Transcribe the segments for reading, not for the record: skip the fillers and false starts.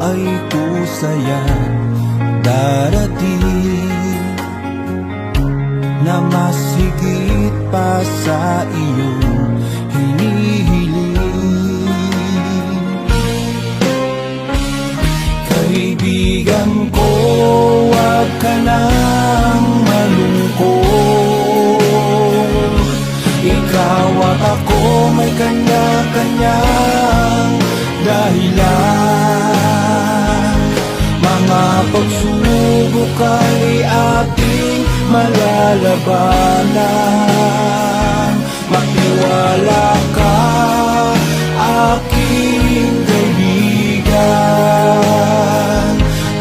ay kusaya darating na mas higit pa sa iyong hinihiling. Kaibigan ko, wag ka nang malungkot. Ikaw at ako may kanya-kanyang dahilan. Mga pagsubok ay ating malalabanan. Magtiwala ka, aking kaibigan,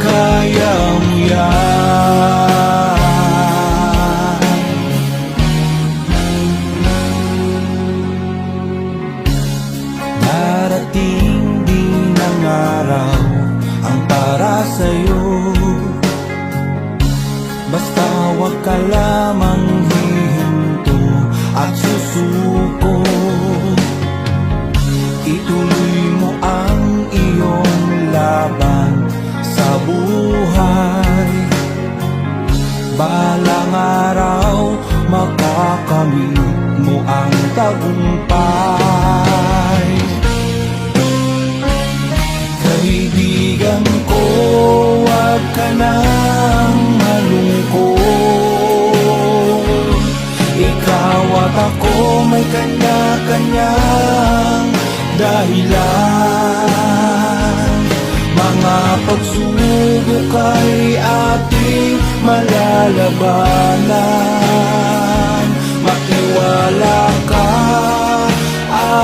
kaya mo yan. Darating din ang araw ang para sa'yo, basta wag ka lamang hihinto at susuko. Ituloy mo ang iyong laban sa buhay. Balang araw makakamit mo ang tagumpay. Kaibigan ko, wag ka nang malungkot. Ikaw at ako may kanya-kanyang dahilan. Mga pagsubok ay ating malalabanan. Magtiwala ka,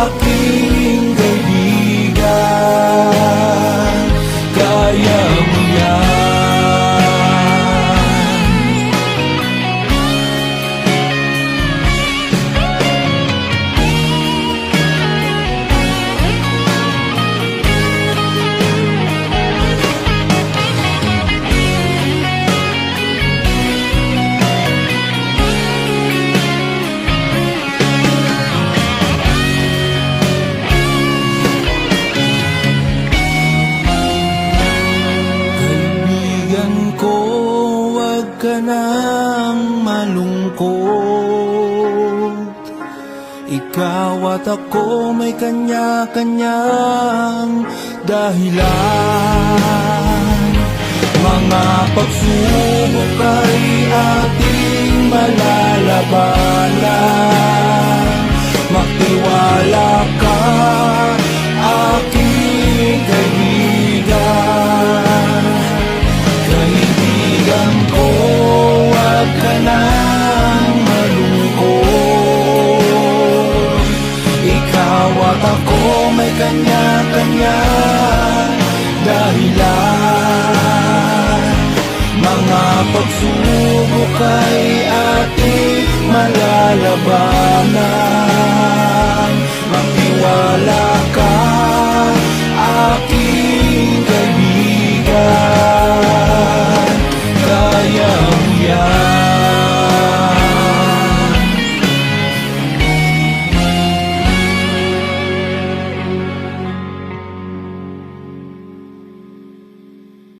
aking kaibigan, kaya mo yan. Huwag ka nang malungkot. Ikaw at ako may kanya-kanyang dahilan. Mga pagsubok ay ating malalabanan. Magtiwala ka, aking kaibigan. Kaibigan ko, wag ka nang malungkot. Ikaw at ako may kanya-kanyang dahilan. Mga pagsubok ay ating malalabanan. Magtiwala